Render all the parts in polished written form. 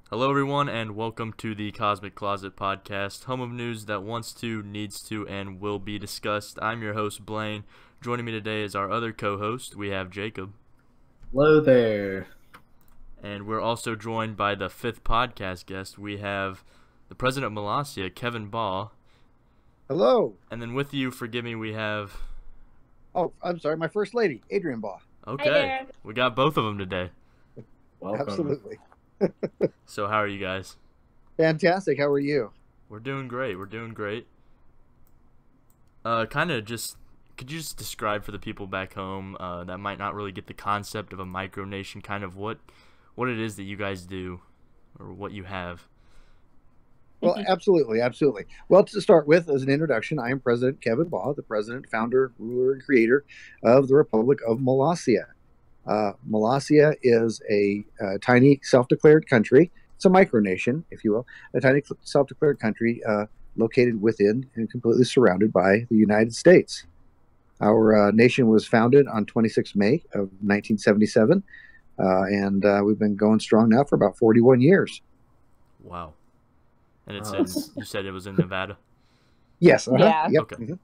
Hello, everyone, and welcome to the Cosmic Closet Podcast, home of news that wants to, needs to, and will be discussed. I'm your host, Blaine. Joining me today is our other co-host. We have Jacob. Hello there. And we're also joined by the fifth podcast guest. We have the President of Molossia, Kevin Baugh. Hello. And then with you, forgive me, we have... Oh, I'm sorry, my First Lady, Adrian Baugh. Okay, we got both of them today. Welcome. Absolutely. So how are you guys? Fantastic. How are you? We're doing great. Could you just describe for the people back home that might not really get the concept of a micronation, kind of what it is that you guys do or what you have? Well, absolutely. Well, to start with, as an introduction, I am President Kevin Baugh, the president, founder, ruler, and creator of the Republic of Molossia. Molossia is a tiny self-declared country. It's a micronation, if you will, a tiny self-declared country located within and completely surrounded by the United States. Our nation was founded on 26 May of 1977, and we've been going strong now for about 41 years. Wow. And it's you said it was in Nevada? Yes. Yeah. Yep. Okay. Mm-hmm.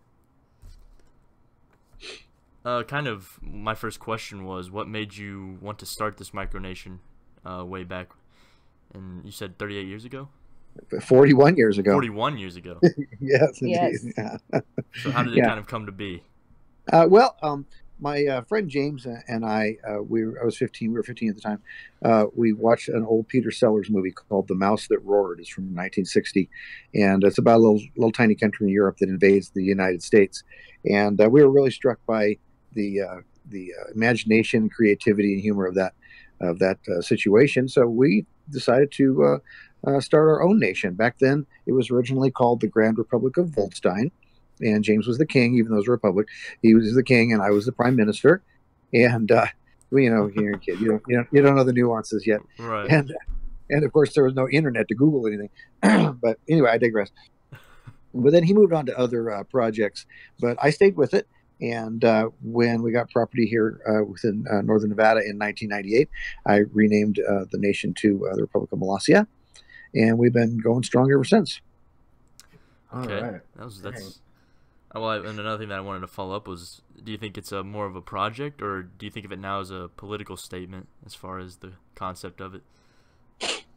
My first question was, what made you want to start this micronation way back? And you said 38 years ago? 41 years ago. 41 years ago. Yes, indeed. Yes. Yeah. So how did it kind of come to be? My friend James and I was 15. We were 15 at the time. We watched an old Peter Sellers movie called The Mouse That Roared. It's from 1960, and it's about a little tiny country in Europe that invades the United States. And we were really struck by the imagination, creativity, and humor of that situation. So we decided to start our own nation. Back then, it was originally called the Grand Republic of Volstein. And James was the king, even though it was a republic. He was the king, and I was the prime minister. And you're a kid. You don't know the nuances yet. Right. And of course, there was no internet to Google anything. But anyway, I digress. But then he moved on to other projects. But I stayed with it. And when we got property here within northern Nevada in 1998, I renamed the nation to the Republic of Molossia, and we've been going strong ever since. Okay. All right. That's. Well, and another thing that I wanted to follow up was, do you think it's more of a project, or do you think of it now as a political statement as far as the concept of it?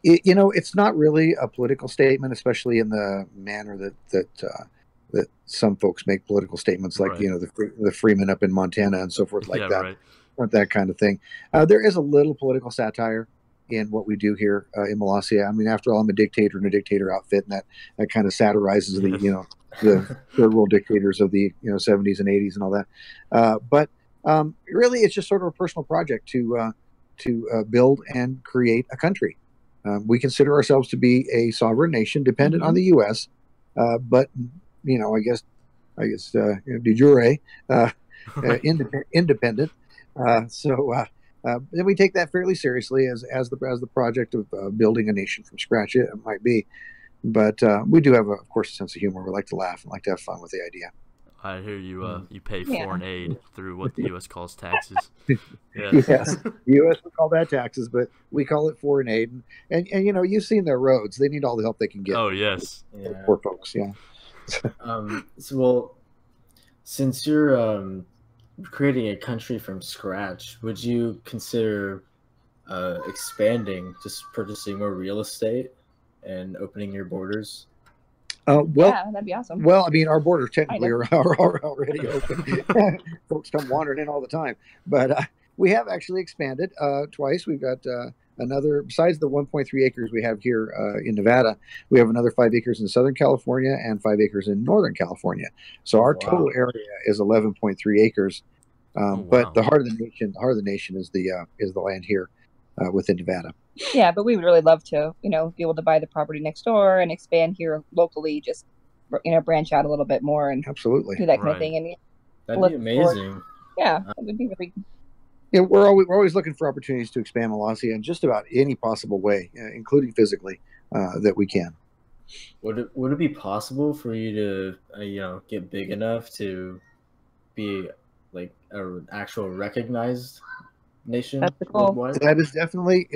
It's not really a political statement, especially in the manner that some folks make political statements, like, right. The Freemen up in Montana and so forth, like that, right. or that kind of thing. There is a little political satire in what we do here in Molossia. I mean, after all, I'm a dictator in a dictator outfit, and that kind of satirizes the third world dictators of the 70s and 80s and all that. But really, it's just sort of a personal project to build and create a country. We consider ourselves to be a sovereign nation, dependent on the U.S., but I guess de jure independent. Then we take that fairly seriously as the project of building a nation from scratch. It might be. But we do have, of course, a sense of humor. We like to laugh and like to have fun with the idea. I hear you. You pay foreign aid through what the U.S. calls taxes. Yes, the U.S. would call that taxes, but we call it foreign aid. And you've seen their roads; they need all the help they can get. Oh yes, poor folks. Yeah. Since you're creating a country from scratch, would you consider expanding, just purchasing more real estate and opening your borders? Yeah, that'd be awesome. Well, I mean, our borders technically are already open. Folks come wandering in all the time. But we have actually expanded twice. We've got another, besides the 1.3 acres we have here in Nevada, we have another 5 acres in Southern California and 5 acres in Northern California. So our total area is 11.3 acres. But the heart of the nation is the land here within Nevada. Yeah, but we would really love to, be able to buy the property next door and expand here locally, just, branch out a little bit more and absolutely do that kind of thing. And that'd be amazing. Yeah, it would be really. We're always looking for opportunities to expand Molossia in just about any possible way, including physically, that we can. Would it be possible for you to get big enough to be like an actual recognized nation worldwide? It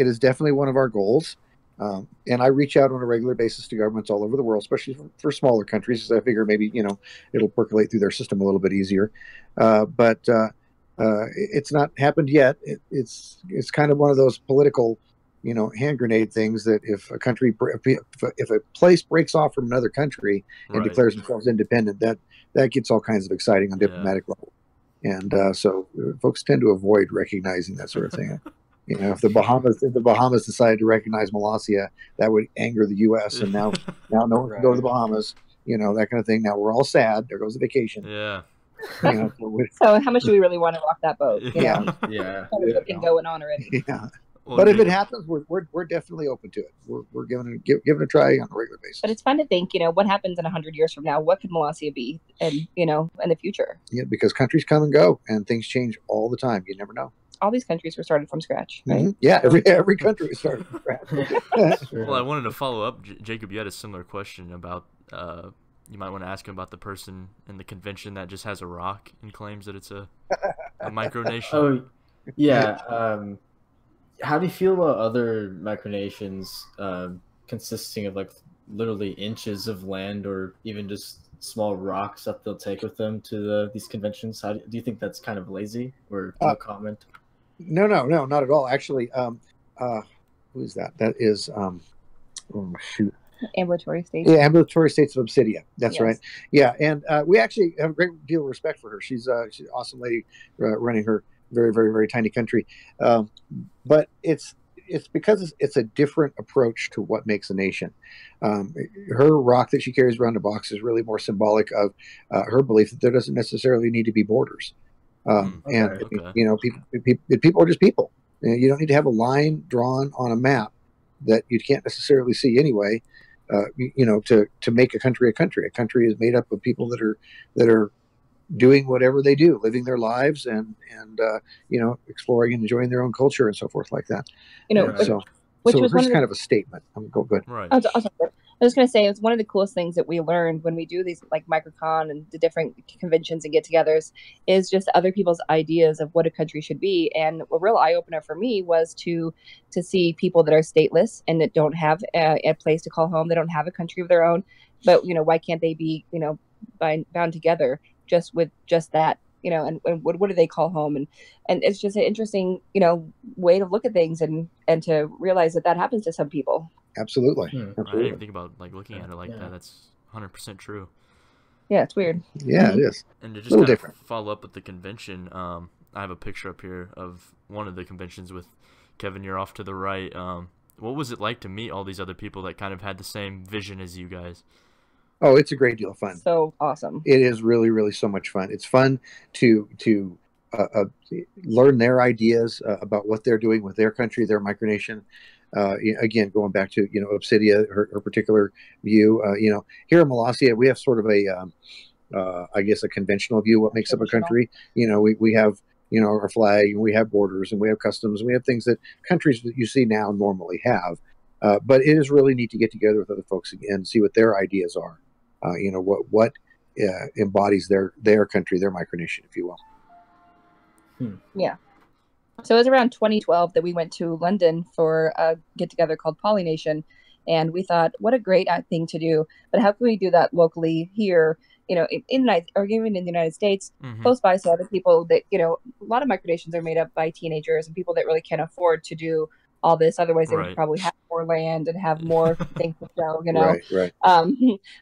is definitely one of our goals. And I reach out on a regular basis to governments all over the world, especially for smaller countries, because I figure maybe it'll percolate through their system a little bit easier. But it's not happened yet. It's kind of one of those political, hand grenade things that if a country, if a place breaks off from another country and Right. declares themselves independent, that gets all kinds of exciting on diplomatic level. And so folks tend to avoid recognizing that sort of thing. If the Bahamas decided to recognize Molossia, that would anger the U.S. And now no one can go to the Bahamas, that kind of thing. Now we're all sad. There goes the vacation. Yeah. So how much do we really want to rock that boat? Yeah. Can go and honor it. Yeah. Well, but if it happens, we're definitely open to it. We're giving it a try on a regular basis. But it's fun to think, what happens in 100 years from now? What could Molossia be, and in the future? Yeah, because countries come and go, and things change all the time. You never know. All these countries were started from scratch, right? Mm-hmm. Yeah, every country was started from scratch. Well, I wanted to follow up, Jacob. You had a similar question about. You might want to ask him about the person in the convention that just has a rock and claims that it's a micronation. Oh, yeah. How do you feel about other micronations consisting of literally inches of land or even just small rocks that they'll take with them to these conventions? Do you think that's kind of lazy, or no comment? No, not at all. Actually, who is that? That is shoot. Ambulatory states. Yeah, ambulatory states of Obsidia. That's Yes. right. Yeah, and we actually have a great deal of respect for her. She's an awesome lady running her very, very, very tiny country. But it's because it's a different approach to what makes a nation. Her rock that she carries around the box is really more symbolic of her belief that there doesn't necessarily need to be borders. And people are just people. You don't need to have a line drawn on a map that you can't necessarily see anyway. To make a country a country. A country is made up of people that are doing whatever they do, living their lives and exploring and enjoying their own culture and so forth like that. Which was here's kind of a statement. Go good. Right. I was going to say, it's one of the coolest things that we learned when we do these like Microcon and the different conventions and get-togethers is just other people's ideas of what a country should be. And a real eye-opener for me was to see people that are stateless and that don't have a place to call home. They don't have a country of their own. But, why can't they be, bound together just with just that? And what do they call home? And it's just an interesting, way to look at things and to realize that happens to some people. Absolutely. I didn't even think about looking at it like that. That's 100% true. Yeah, it's weird. Yeah, it is. And to just kind of follow up with the convention, I have a picture up here of one of the conventions with Kevin. You're off to the right. What was it like to meet all these other people that kind of had the same vision as you guys? Oh, it's a great deal of fun. So awesome. It is really, really so much fun. It's fun to learn their ideas about what they're doing with their country, their micronation. Again, going back to Obsidia, her particular view. Here in Molossia, we have sort of I guess a conventional view of what makes up a country. We have our flag, and we have borders, and we have customs, and we have things that countries that you see now normally have. But it is really neat to get together with other folks and see what their ideas are. What embodies their country, their micronation, if you will. Yeah. So it was around 2012 that we went to London for a get-together called Polynation, and we thought, what a great thing to do. But how can we do that locally here, or even in the United States, close by, so other people that, a lot of micronations are made up by teenagers and people that really can't afford to do all this. Otherwise, they would probably have more land and have more things to show, Right.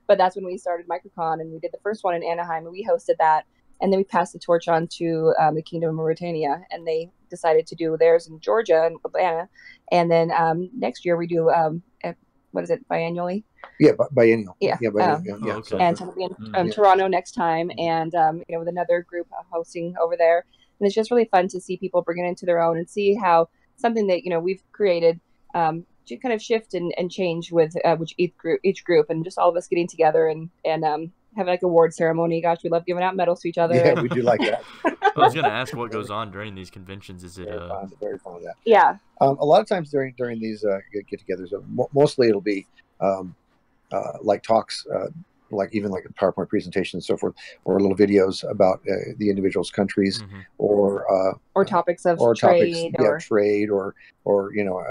But that's when we started Microcon, and we did the first one in Anaheim, and we hosted that. And then we passed the torch on to the Kingdom of Mauritania, and they decided to do theirs in Georgia and Atlanta. And then next year we do, what is it, biannually? Yeah, biennial. Yeah. Biennial. Okay. So, and so we'll be in Toronto next time, and with another group hosting over there. And it's just really fun to see people bring it into their own and see how something that we've created to kind of shift and change with each group, and just all of us getting together and have like award ceremony. Gosh, we love giving out medals to each other. Yeah, we do like that. I was going to ask what goes on during these conventions. Is it very fun with that? Yeah. A lot of times during these get-togethers, mostly it'll be like talks like even like PowerPoint presentations and so forth, or little videos about the individual's countries, or topics of trade, trade, or I don't know,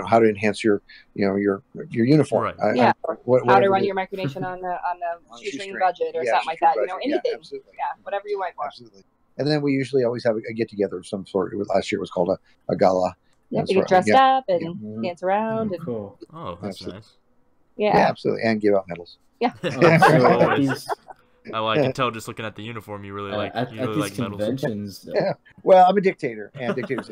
how to enhance your your uniform, right. How to run your micronation on a shoestring budget or something like that. Budget. Anything, absolutely. Whatever you might want. Absolutely. And then we usually always have a get together of some sort. Last year it was called a gala. Yeah, you get dressed up and dance around. Oh, cool. Oh, that's nice. Yeah, absolutely, and give out medals. Yeah. I can tell just looking at the uniform, you really like these conventions. Yeah. Well, I'm a dictator, and dictators.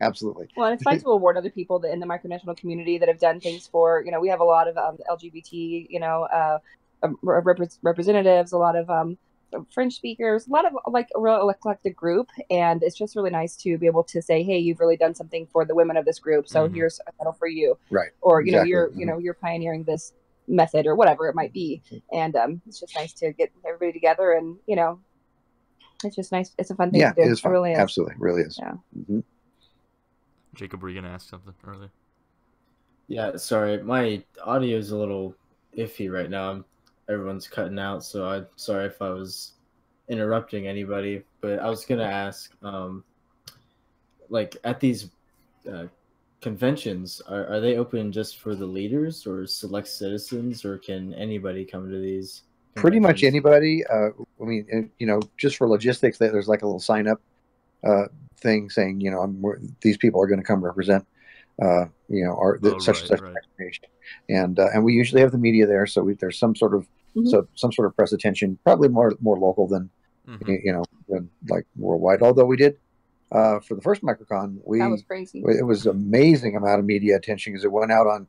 Absolutely. Well, and it's fun to award other people in the micronational community that have done things for. We have a lot of LGBT, representatives, a lot of French speakers, a lot of like a real eclectic group, and it's just really nice to be able to say, hey, you've really done something for the women of this group, so here's a medal for you, right? Or you're pioneering this method or whatever it might be, and it's just nice to get everybody together, and it's just nice. It's a fun thing to do. It is fun. It really is. Absolutely, really is. Yeah. Jacob, were you gonna ask something earlier? Yeah, sorry, my audio is a little iffy right now. Everyone's cutting out, so I'm sorry if I was interrupting anybody. But I was gonna ask, like at these conventions, are they open just for the leaders or select citizens, or can anybody come to these? Pretty much anybody. I mean, just for logistics, there's like a little sign up thing saying, these people are going to come represent, such and such nation, and we usually have the media there, so there's some sort of some sort of press attention, probably more local than than like worldwide. Although we did for the first Microcon, that was crazy. It was amazing amount of media attention because it went out on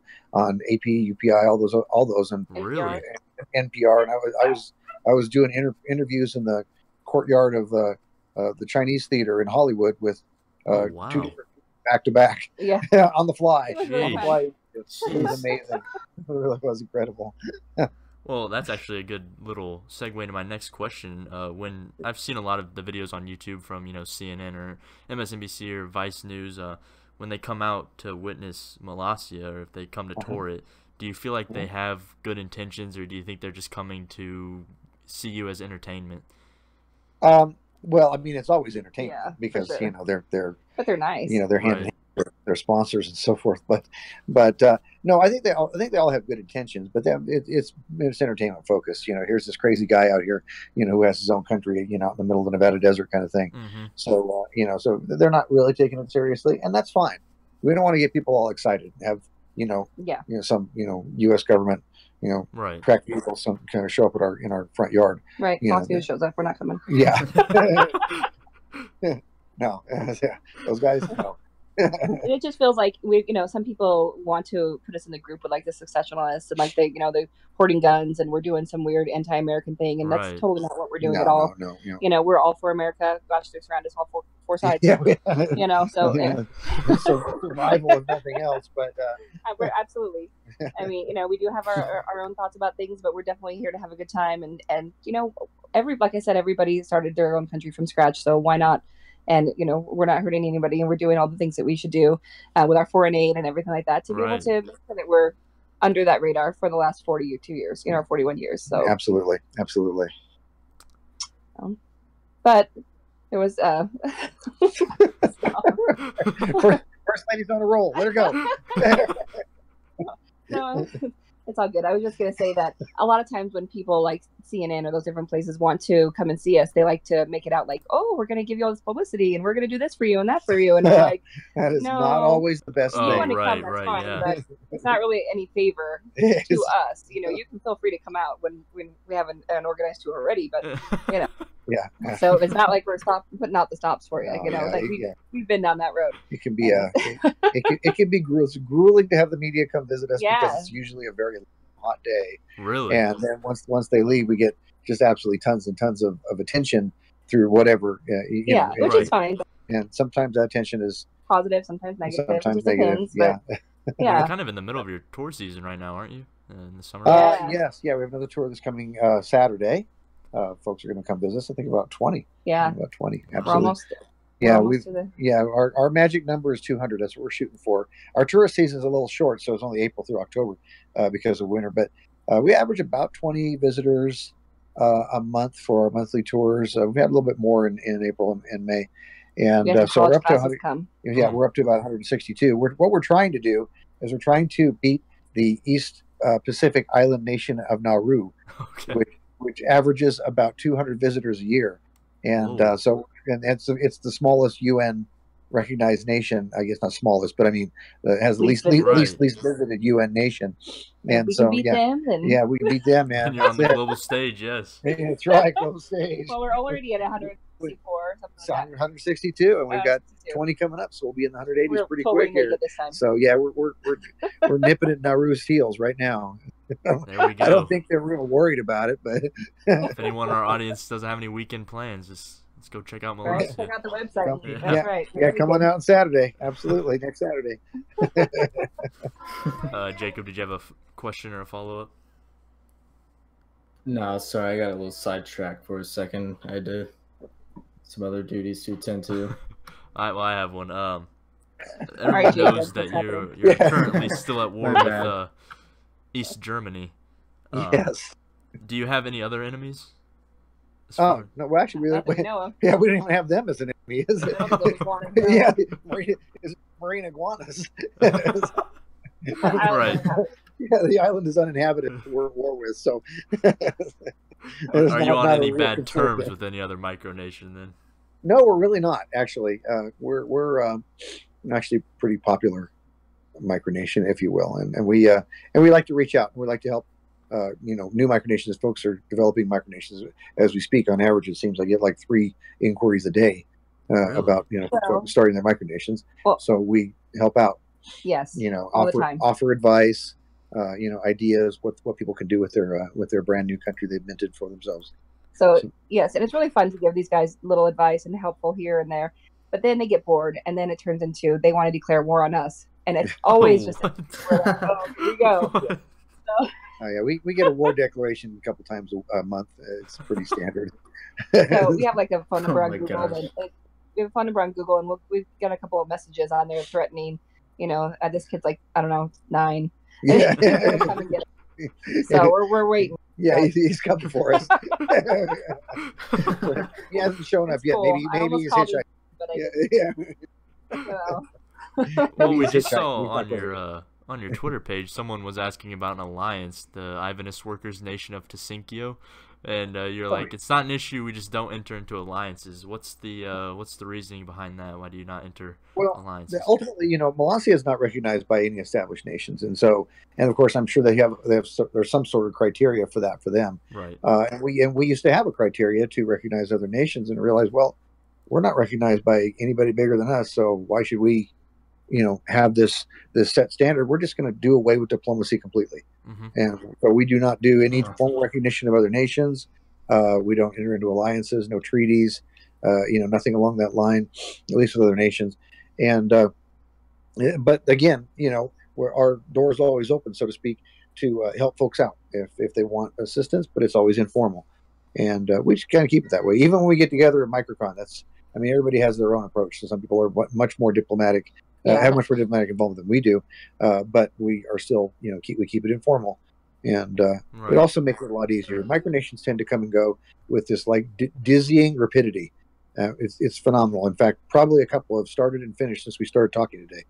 AP, UPI, all those, and really NPR, and I was doing interviews in the courtyard of the Chinese theater in Hollywood with two different back to back, on the fly. It was amazing. It really was incredible. Well, that's actually a good little segue into my next question. When I've seen a lot of the videos on YouTube from CNN or MSNBC or Vice News, when they come out to witness Molossia, or if they come to tour it, do you feel like they have good intentions, or do you think they're just coming to see you as entertainment? Well, I mean, it's always entertainment because they're but they're nice. They're hand in hand with their sponsors and so forth. But no, I think they all have good intentions. But it's entertainment focused. Here's this crazy guy out here, who has his own country, out in the middle of the Nevada desert kind of thing. So so they're not really taking it seriously, and that's fine. We don't want to get people all excited. Have some U.S. government. Crack people some kind of show up in our front yard. Right. Fox News shows up. We're not coming. Yeah. No. Those guys. No. And it just feels like some people want to put us in the group with like the successionalists and like the hoarding guns, and we're doing some weird anti-American thing, and that's totally not what we're doing at all. No. We're all for America. Gosh, there's around us all four sides. So survival and nothing else. But we're absolutely. I mean, we do have our own thoughts about things, but we're definitely here to have a good time. And like I said, everybody started their own country from scratch, so why not? And we're not hurting anybody, and we're doing all the things that we should do with our foreign aid and everything like that to be able to make sure that we're under that radar for the last 42 years, 41 years. So absolutely. But it was first lady's on a roll. Let her go. No, it's all good. I was just going to say that a lot of times when people like CNN or those different places want to come and see us, they like to make it out like, oh, we're going to give you all this publicity and we're going to do this for you and that for you. And I'm like, that is not always the best thing. Want to come, that's fine, but it's not really any favor to us. You can feel free to come out when we have an organized tour already, but Yeah. So it's not like we're putting out the stops for you. We've been down that road. It can be it can be grueling to have the media come visit us because it's usually a very hot day. Really? And then once they leave, we get just absolutely tons and tons of attention through whatever. Which is fine. And sometimes that attention is positive, sometimes negative. Sometimes negative. You're kind of in the middle of your tour season right now, aren't you? In the summer. Yes. Yeah, we have another tour that's coming Saturday. Folks are going to come visit us. I think about 20. Yeah. About 20. Absolutely. Our magic number is 200. That's what we're shooting for. Our tourist season is a little short, so it's only April through October because of winter. But We average about 20 visitors a month for our monthly tours. We've had a little bit more in April and May, and so we're up to 100. Yeah, we're up to about 162. What we're trying to do is we're trying to beat the East Pacific island nation of Nauru, Okay. which averages about 200 visitors a year, and it's the smallest UN recognized nation. I guess not smallest, but I mean has the least visited UN nation. And we can beat them, then... yeah, we can beat them, man. And you're on the global stage, yes. That's right, global stage. Well, we're already at 164, something like that. 162, and we've got 20 coming up, so we'll be in the 180s pretty quick here. This time. So yeah, we're nipping at Nauru's heels right now. There we go. I don't think they're real worried about it, but if anyone in our audience doesn't have any weekend plans, just let's go check out Molossia. Right, check out the website. Yeah, That's right. Yeah, come on out on Saturday. Absolutely, next Saturday. Jacob, did you have a question or a follow-up? No, sorry, I got a little sidetracked for a second. I had some other duties to attend to. I have one. Everyone knows that you're currently still at war with East Germany. Yes. Do you have any other enemies? Oh no, well actually, we don't even have them as an enemy, is it? Yeah, marine iguanas. Right. Yeah, the island is uninhabited. We're at war with, so. Are you on any bad terms with any other micronation then? No, we're really not. Actually, we're actually pretty popular micronation, if you will, and we like to reach out. We like to help. New micronations. Folks are developing micronations as we speak. On average, it seems I get like 3 inquiries a day about starting their micronations. Well, so we help out. Yes. Offer advice. Ideas what people can do with their brand new country they've minted for themselves. So yes, and it's really fun to give these guys little advice and helpful here and there. But then they get bored, and then it turns into they want to declare war on us, and it's always just like, oh, here we go. So, oh yeah, we get a war declaration a couple times a month. It's pretty standard. So we have like a phone number on Google. And we have a phone number on Google, and we've got a couple of messages on there threatening. This kid's like, I don't know, 9. Yeah. So we're waiting. Yeah, he's coming for us. He hasn't shown up yet. Cool. Maybe he's hitchhiking. Well, we just saw on your Twitter page, someone was asking about an alliance, the Ivanist Workers Nation of Tasinkio, and you're like, it's not an issue. We just don't enter into alliances. What's the reasoning behind that? Why do you not enter alliances? Ultimately, Molossia is not recognized by any established nations, and of course, I'm sure there's some sort of criteria for that for them. Right. And we used to have a criteria to recognize other nations, and realize, well, we're not recognized by anybody bigger than us, so why should we? Have this set standard. We're just going to do away with diplomacy completely. Mm-hmm. And so we do not do any formal recognition of other nations. We don't enter into alliances, no treaties, nothing along that line, at least with other nations. And but again, our doors are always open, so to speak, to help folks out if they want assistance, but it's always informal. And we just kind of keep it that way. Even when we get together at Microcon, everybody has their own approach. So some people are much more diplomatic. Have much more diplomatic involvement than we do, but we are still, we keep it informal, and it also makes it a lot easier. Micronations tend to come and go with this like dizzying rapidity. It's phenomenal. In fact, probably a couple have started and finished since we started talking today.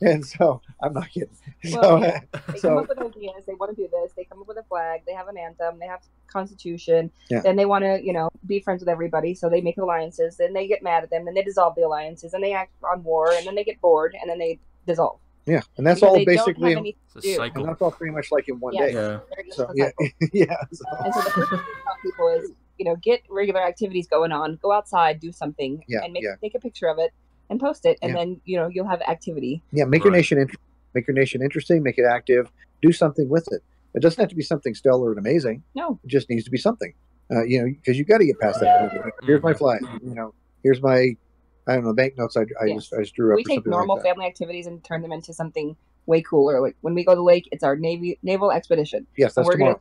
And so I'm not kidding. Well, they come up with ideas. They want to do this. They come up with a flag. They have an anthem. They have constitution. Then they want to, be friends with everybody. So they make alliances. Then they get mad at them. Then they dissolve the alliances. And they act on war. And then they get bored. And then they dissolve. Yeah, and that's all basically. And that's all pretty much like in one day. Yeah. So, And so the first thing I tell people is, get regular activities going on. Go outside, do something, and make a picture of it and post it, and then you'll have activity. Yeah, make your nation interesting, make it active, do something with it. It doesn't have to be something stellar and amazing. No, it just needs to be something. Because you got to get past that. Here's my flag. Here's my, I don't know, banknotes. I just drew up. We take normal family activities and turn them into something way cooler. Like when we go to the lake, it's our naval expedition. Yes, that's tomorrow.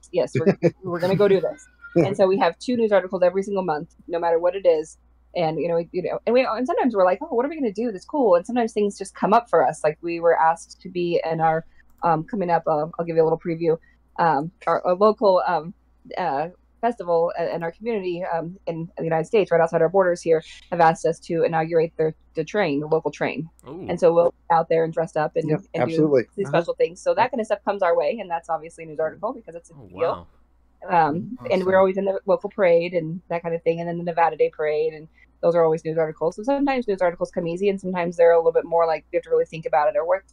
We're gonna go do this. And so we have 2 news articles every single month, no matter what it is. And and sometimes we're like, oh, what are we going to do? That's cool. And sometimes things just come up for us. Like we were asked to be in our coming up. I'll give you a little preview. Our local festival in our community in the United States, right outside our borders here, have asked us to inaugurate the local train. Ooh. And so we'll be out there and dressed up and do absolutely. these special things. So that kind of stuff comes our way, and that's obviously a news article because it's a big deal. And we're always in the local parade and that kind of thing, and then the Nevada Day parade, and those are always news articles. So sometimes news articles come easy, and sometimes they're a little bit more like you have to really think about it, or what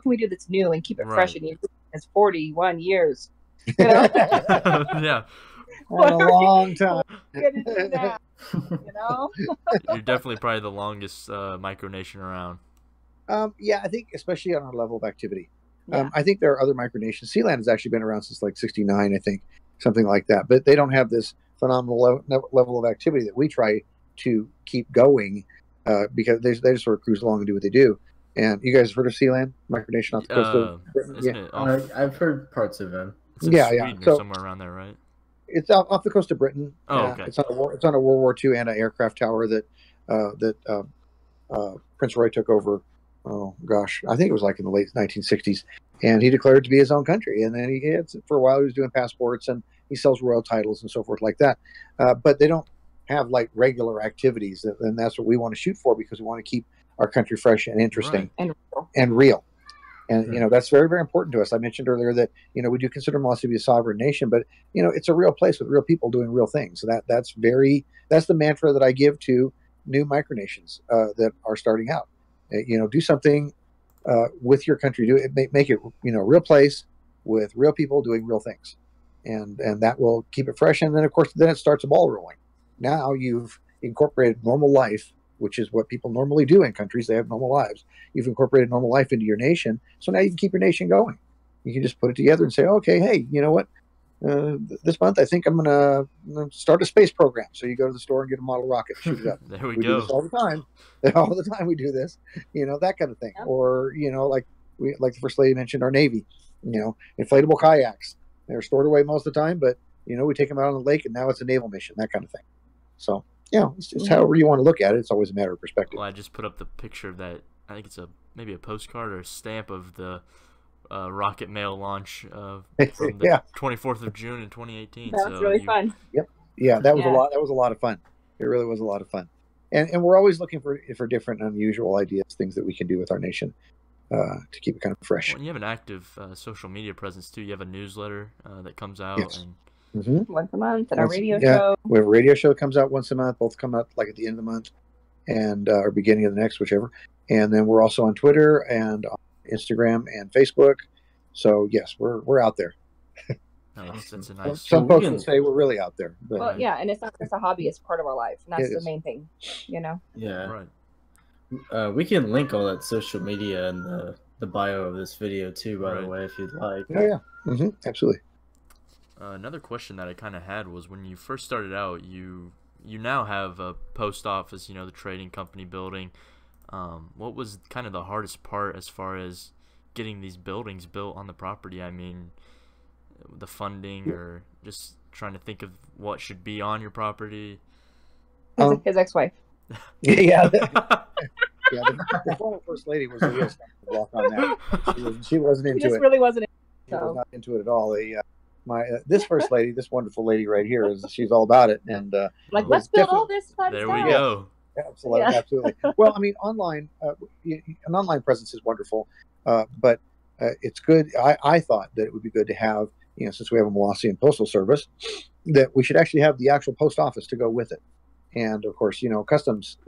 can we do that's new and keep it fresh in you? It's 41 years. You know? Yeah. A long time. You know? You're definitely probably the longest micronation around. Yeah, I think especially on our level of activity. I think there are other micronations. Sealand has actually been around since like 69, I think, something like that. But they don't have this phenomenal level of activity that we try to keep going because they just sort of cruise along and do what they do. And you guys have heard of Sealand, micronation off the coast of Britain? Isn't it off? I've heard parts of them. It's in Sweden or somewhere around there, right? It's off the coast of Britain. Oh, okay. It's on a World War II anti-aircraft tower that Prince Roy took over. Oh gosh, I think it was like in the late 1960s, and he declared it to be his own country. And then for a while he was doing passports and he sells royal titles and so forth like that. But they don't have like regular activities, and that's what we want to shoot for because we want to keep our country fresh and interesting and real. And that's very, very important to us. I mentioned earlier that we do consider Molossia to be a sovereign nation, but it's a real place with real people doing real things. So that's the mantra that I give to new micronations that are starting out. Do something with your country. Make it a real place with real people doing real things, and that will keep it fresh. And then of course it starts a ball rolling. Now you've incorporated normal life, which is what people normally do in countries. They have normal lives. You've incorporated normal life into your nation. So now you can keep your nation going. You can just put it together and say, okay, hey, you know what? This month, I think I'm going to start a space program. So you go to the store and get a model rocket, shoot it up. There we do go. this all the time. All the time we do this, that kind of thing. Yep. Or, like the First Lady mentioned, our Navy, inflatable kayaks. They're stored away most of the time, but, we take them out on the lake and now it's a naval mission, that kind of thing. So, it's just however you want to look at it. It's always a matter of perspective. Well, I just put up the picture of that. I think it's maybe a postcard or a stamp of the rocket mail launch from the 24th of June in 2018. That was really fun. Yep. Yeah, that was a lot. That was a lot of fun. It really was a lot of fun. And we're always looking for different, unusual ideas, things that we can do with our nation to keep it kind of fresh. Well, and you have an active social media presence too. You have a newsletter that comes out. Yes. And once a month, and our radio show. We have a radio show that comes out once a month. Both come out like at the end of the month and or beginning of the next, whichever. And then we're also on Twitter and on Instagram and Facebook. So yes, we're out there. Nice. That's a nice. Some folks would say we're really out there. But, well, yeah, and it's not just a hobby; it's part of our life, and that's the main thing, Yeah. Right. We can link all that social media in the bio of this video too, by the way, if you'd like. Oh yeah, absolutely. Another question that I kind of had was when you first started out, you now have a post office, the trading company building. What was kind of the hardest part as far as getting these buildings built on the property? I mean, the funding or just trying to think of what should be on your property? His ex-wife. Yeah. The former First Lady was a real block on that. She wasn't into it. She just really wasn't into it. She was not into it at all. This First Lady, this wononderful lady right here, she's all about it. And let's build all this fun there stuff. We go. Absolutely. Well, I mean, an online presence is wonderful, but it's good. I thought that it would be good to have, since we have a Molossian postal service, that we should actually have the actual post office to go with it. And of course, customs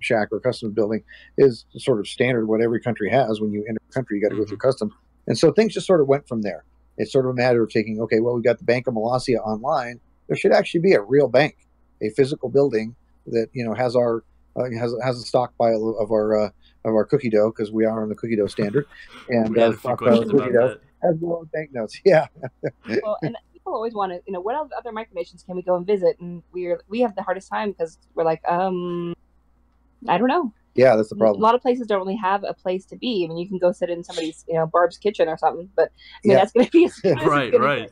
shack or customs building is sort of standard what every country has. When you enter a country, you got to go through customs. And so things just sort of went from there. It's sort of a matter of taking, okay, well, we got the Bank of Molossia online. There should actually be a real bank, a physical building that has our has a stockpile of our cookie dough, because we are on the cookie dough standard, and we had a few questions about that. Has no banknotes. Yeah. Well, and people always want to, what other micronations can we go and visit? And we have the hardest time because we're like, I don't know. Yeah, that's the problem. A lot of places don't really have a place to be. I mean, you can go sit in somebody's, Barb's kitchen or something, but that's going to be right.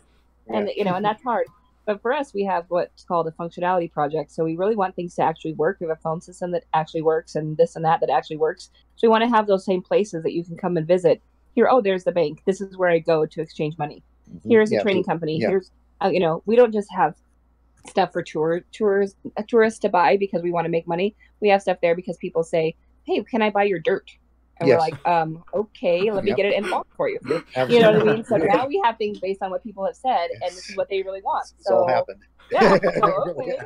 And and that's hard. But for us, we have what's called a functionality project. So we really want things to actually work. We have a phone system that actually works, and this and that actually works. So we want to have those same places that you can come and visit here, oh, there's the bank. This is where I go to exchange money. Here's a training company. Yeah. Here's, you know, we don't just have stuff for tourists to buy because we want to make money. We have stuff there because people say, hey, can I buy your dirt? And we're like, okay, let me get it in bulk for you. You know what I mean? So now we have things based on what people have said, and this is what they really want. It's all happened. Yeah. So, okay.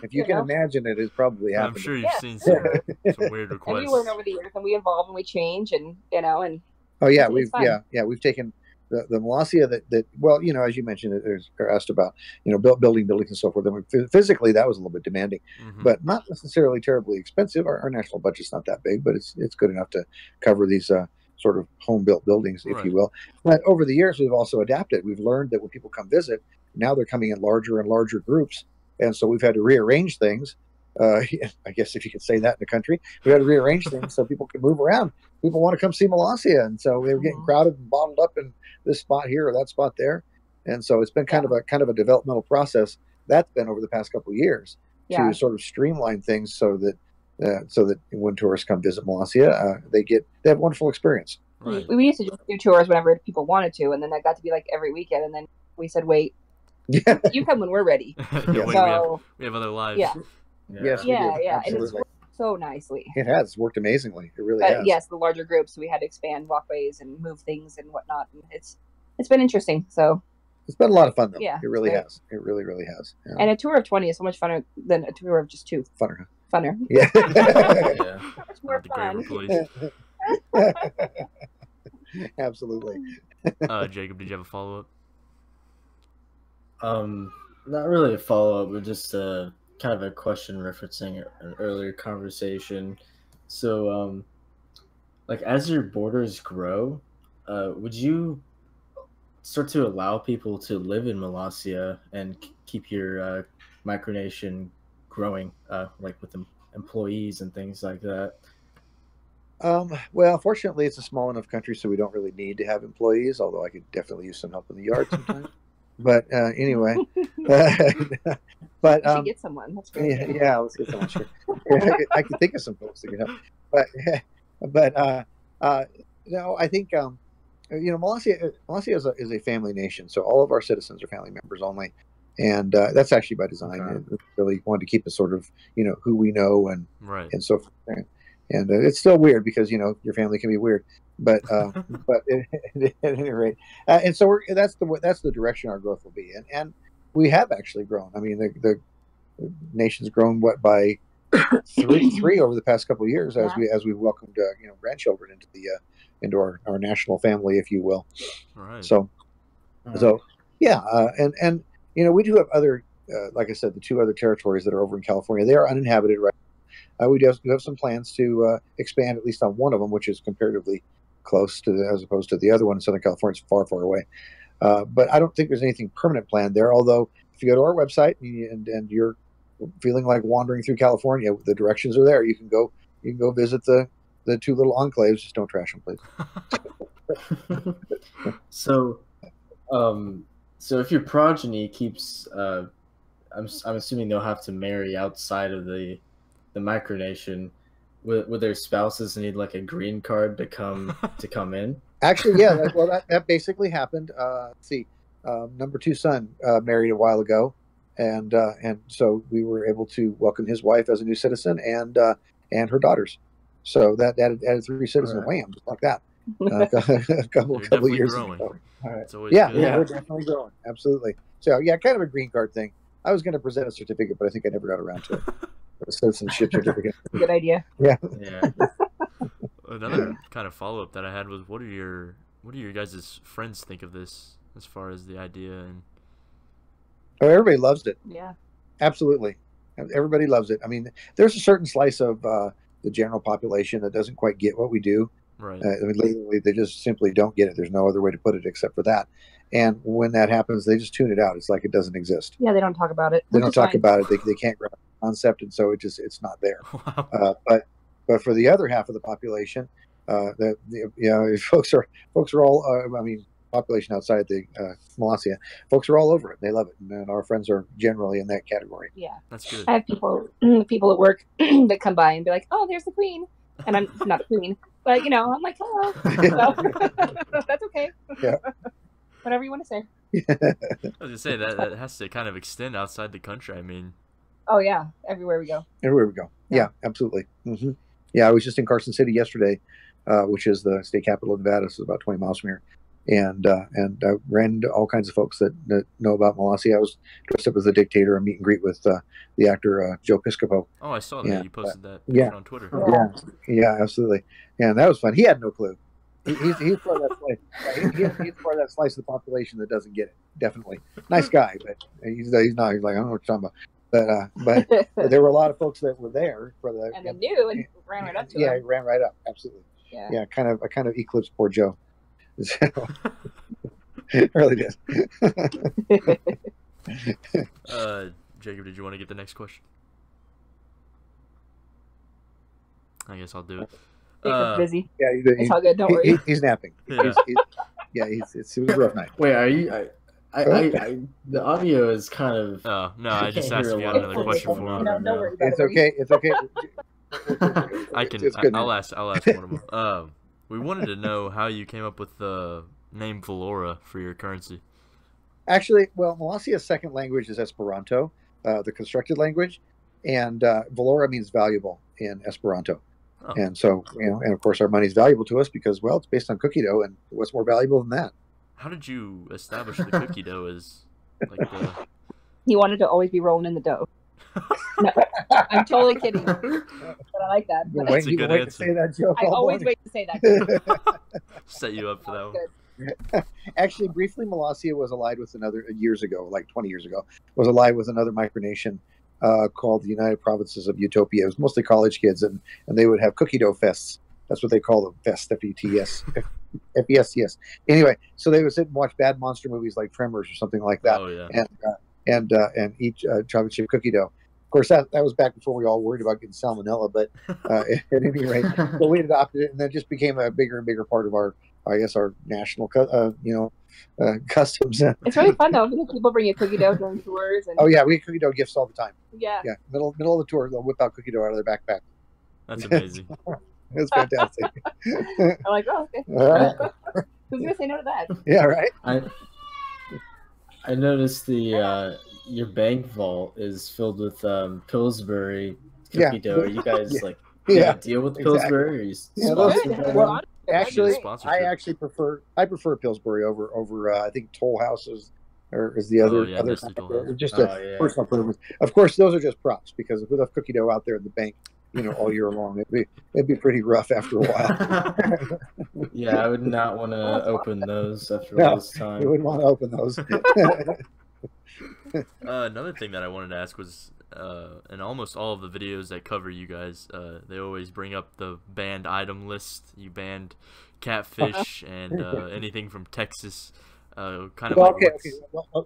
If you can imagine it, it's probably happened. I'm sure you've seen some weird requests. And we learn over the years, and we evolve and we change, and you know, and we've taken the Molossia that well, you know, as you mentioned, or asked about, you know, building buildings and so forth. I mean, physically, that was a little bit demanding, but not necessarily terribly expensive. Our national budget's not that big, but it's good enough to cover these sort of home built buildings, if you will. But over the years, we've also adapted. We've learned that when people come visit, now they're coming in larger and larger groups, and so we've had to rearrange things. I guess if you could say that in the country, we had to rearrange things so people could move around. People want to come see Molossia, and so they were getting crowded and bottled up in this spot here or that spot there, and so it's been kind of a developmental process that's been over the past couple of years to sort of streamline things so that when tourists come visit Molossia, they have a wonderful experience. Right. We used to just do tours whenever people wanted to, and then that got to be like every weekend, and then we said, wait, you come when we're ready. So we have other lives. Yes, and it's worked so nicely. It has worked amazingly. It really has. Yes, the larger groups, we had to expand walkways and move things and whatnot. And it's been interesting. So it's been a lot of fun, though. Yeah, it really has. It really, really has. Yeah. And a tour of 20 is so much funner than a tour of just 2. Funner. Yeah. Much more fun. Absolutely. Jacob, did you have a follow-up? Not really a follow-up, but just kind of a question referencing an earlier conversation. So, like, as your borders grow, would you start to allow people to live in Molossia and keep your micronation growing, like with employees and things like that? Well, fortunately, it's a small enough country, so we don't really need to have employees, although I could definitely use some help in the yard sometimes. But anyway, but you should get someone. That's great. Yeah, let's get someone. Sure, I can think of some folks that can help. But no, I think you know, Molossia is a family nation, so all of our citizens are family members only, and that's actually by design. Okay. We really wanted to keep it sort of, you know, who we know and so forth. And it's still weird because, you know, your family can be weird, but but at any rate, and so that's the direction our growth will be, and we have actually grown. I mean, the nation's grown by three over the past couple of years as we welcomed you know, grandchildren into our national family, if you will. Right. So yeah, and you know, we do have other like I said, the 2 other territories that are over in California. They are uninhabited right. We do have some plans to expand at least on one of them, which is comparatively close to as opposed to the other one in Southern California. It's far, far away. But I don't think there's anything permanent planned there. Although if you go to our website and you're feeling like wandering through California, the directions are there. You can go visit the 2 little enclaves. Just don't trash them, please. So if your progeny keeps, I'm assuming they'll have to marry outside of the micronation. Would their spouses need like a green card to come in? Actually, yeah. That basically happened. Let's see, number 2 son married a while ago, and so we were able to welcome his wife as a new citizen and her daughters. So that added 3 citizens. Right. Wham, just like that. A couple of years growing. ago. All right. Yeah, we're definitely growing. Absolutely. So yeah, kind of a green card thing. I was going to present a certificate, but I think I never got around to it. A citizenship certificate. Good idea. Yeah. Another kind of follow-up that I had was, what do your guys' friends think of this as far as the idea? And everybody loves it. Yeah. Absolutely. Everybody loves it. I mean, there's a certain slice of the general population that doesn't quite get what we do. Right. I mean, lately they just simply don't get it. There's no other way to put it except for that. And when that happens, they just tune it out. It's like it doesn't exist. Yeah, they don't talk about it. They don't talk about it. They can't grasp the concept, and so it's not there. Wow. But for the other half of the population, folks are all. I mean, population outside the Molossia, folks are all over it. They love it, and our friends are generally in that category. Yeah, that's good. I have people at work that come by and be like, "Oh, there's the queen," and I'm not the queen, But I'm like, hello. So, that's okay. Yeah. Whatever you want to say. I was gonna say that has to kind of extend outside the country. I mean, oh yeah, everywhere we go. Everywhere we go. Yeah, absolutely. Mm-hmm. Yeah, I was just in Carson City yesterday, which is the state capital of Nevada, so about 20 miles from here. And I ran into all kinds of folks that know about Molossia. I was dressed up as a dictator, a meet and greet with the actor Joe Piscopo. oh, I saw that you posted that yeah, on Twitter. Yeah, absolutely. Yeah, and that was fun. He had no clue. He's part of that slice. He's part of that slice of the population that doesn't get it. Definitely, nice guy, but he's not. He's like, I don't know what you're talking about. But there were a lot of folks that were there for the and they knew and ran right up to him. Yeah, ran right up. Absolutely. Yeah, I kind of eclipsed poor Joe. So, it really did. Jacob, did you want to get the next question? I guess I'll do it. Jacob's busy. Yeah, it's all good. Don't worry. He's napping. Yeah. It was a rough night. Wait, are you? The audio is kind of. Oh no, I just asked if you had another question for me. No, don't worry. It's okay. It's okay. I'll ask one more. We wanted to know how you came up with the name Valora for your currency. Actually, well, Molossia's second language is Esperanto, the constructed language, and Valora means valuable in Esperanto. Oh. And so, and of course, our money is valuable to us because, well, it's based on cookie dough, and what's more valuable than that? How did you establish the cookie dough as like the? He wanted to always be rolling in the dough. No, I'm totally kidding, but I like that. That's a good answer. To say that joke I always wait to say that. Set you up for that one. Actually, briefly, Molossia was allied with another years ago, like 20 years ago, was allied with another micronation called the United Provinces of Utopia. It was mostly college kids, and they would have cookie dough fests. That's what they call them, fest, F-E-S-T-S. F-E-S-T-S. Anyway, so they would sit and watch bad monster movies like Tremors or something like that. Oh, yeah. And eat chocolate chip cookie dough. Of course, that was back before we all worried about getting salmonella, but at any rate, but we adopted it, and that just became a bigger and bigger part of our, I guess, our national, customs. It's really fun though. People bring you cookie dough during tours. And... Oh yeah, we get cookie dough gifts all the time. Yeah. Yeah, middle of the tour, they'll whip out cookie dough out of their backpack. That's amazing. It's fantastic. I'm like, oh, okay. All right. Who's gonna say no to that? Yeah, right. I noticed your bank vault is filled with Pillsbury cookie dough. Are you guys deal with Pillsbury? Or you well, actually, I prefer Pillsbury over I think Toll House is the other just a personal preference. Of course, those are just props because with a cookie dough out there in the bank, all year long, it'd be pretty rough after a while. Yeah, I would not want to open those after all this time. You wouldn't want to open those. Another thing that I wanted to ask was, in almost all of the videos that cover you guys, they always bring up the banned item list. You banned catfish and anything from Texas. Okay. Well,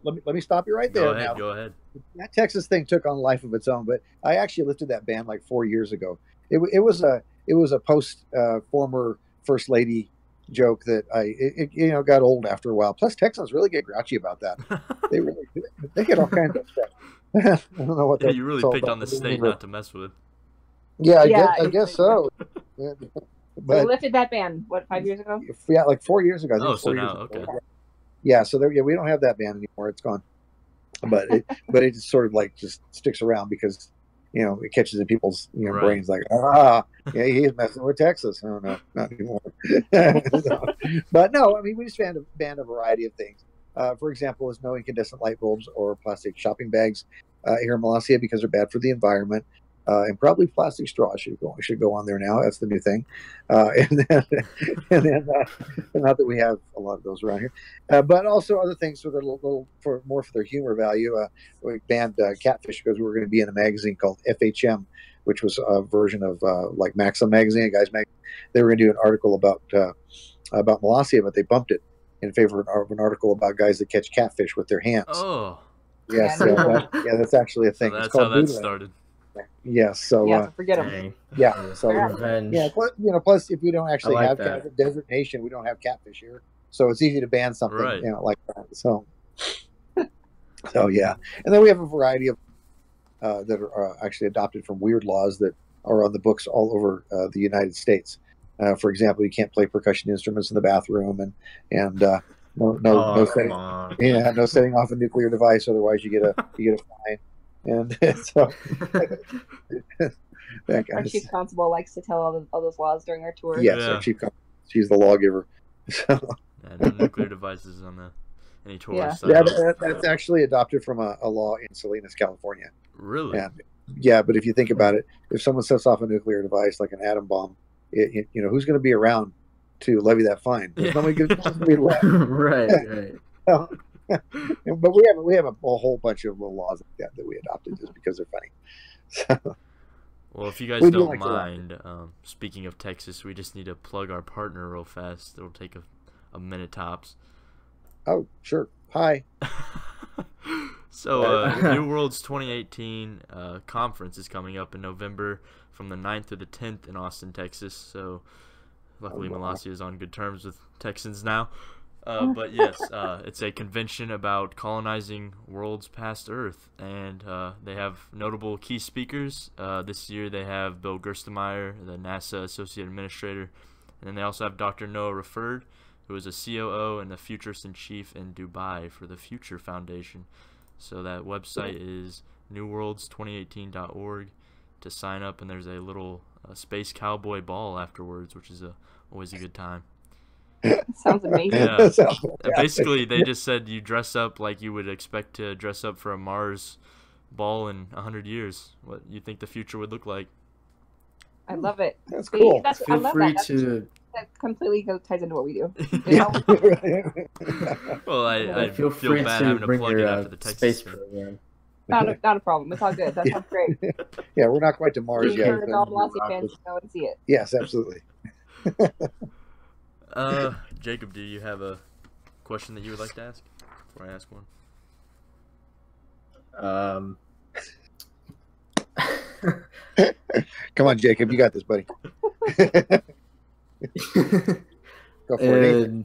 let me stop you right there. Go ahead. That Texas thing took on a life of its own, but I actually lifted that ban like 4 years ago. It was a post former first lady joke that it got old after a while. Plus, Texans really get grouchy about that. They get all kinds of stuff. I don't know what. Yeah, you really picked on the state not to mess with. Yeah, I guess so. Yeah. But we lifted that ban 5 years ago? Yeah, like 4 years ago. Okay. Yeah, so we don't have that ban anymore. It's gone. But it just sort of like just sticks around because it catches in people's brains like he's messing with Texas. Oh no, not anymore. But no, I mean we just banned a variety of things. For example, is no incandescent light bulbs or plastic shopping bags here in Molossia because they're bad for the environment. And probably plastic straws should go on there now. That's the new thing. And then not that we have a lot of those around here, but also other things for their for their humor value. We banned catfish because we were going to be in a magazine called FHM, which was a version of like Maxim magazine, a guy's magazine. They were going to do an article about Molossia, but they bumped it in favor of an article about guys that catch catfish with their hands. Oh, yeah. So that's actually a thing. So that's how that started. Yes, so forget them. Yeah, so revenge. Yeah, plus if we don't actually have a desert nation, we don't have catfish here, so it's easy to ban something like that. So yeah, and then we have a variety of that are actually adopted from weird laws that are on the books all over the United States. For example, you can't play percussion instruments in the bathroom, and no Oh, setting, come on. no setting off a nuclear device, otherwise you get a fine. And so that Our guy's, chief constable likes to tell all those laws during our tour. yes, Yeah. our chief constable, she's the lawgiver. So Yeah, no nuclear devices on any tourist. Yeah. that's actually adopted from a law in Salinas, California. Really? And yeah, but if you think about it, if someone sets off a nuclear device like an atom bomb, who's going to be around to levy that fine? There's nobody going to be left. Right. But we have a whole bunch of little laws like that we adopted just because they're funny. So, Well, if you guys We do don't like to laugh. mind, speaking of Texas, we just need to plug our partner real fast. It'll take a minute tops. oh, sure. Hi. So, New World's 2018 conference is coming up in November from the 9th to the 10th in Austin, Texas. So, luckily, wow. Molossia is on good terms with Texans now. But yes, it's a convention about colonizing worlds past Earth, and they have notable key speakers. This year they have Bill Gerstenmaier, the NASA Associate Administrator, and then they also have Dr. Noah Referred, who is a COO and the Futurist-in-Chief in Dubai for the Future Foundation. So that website is newworlds2018.org to sign up, and there's a little space cowboy ball afterwards, which is always a good time. Sounds amazing. Yeah. Sounds fantastic. Basically, they just said you dress up like you would expect to dress up for a Mars ball in 100 years. What you think the future would look like? I love it. That's See, cool. I Feel love free that. to That completely ties into what we do. Yeah. Well, I feel feel free bad to having to bring plug your it after the Texas space thing. program. Not a problem. It's all good. That sounds great. Yeah, we're not quite to Mars Be yet. sure but- all Molossia fans to go and see it. Yes, absolutely. Jacob, do you have a question that you would like to ask before I ask one? Come on, Jacob, you got this, buddy. Go for it. And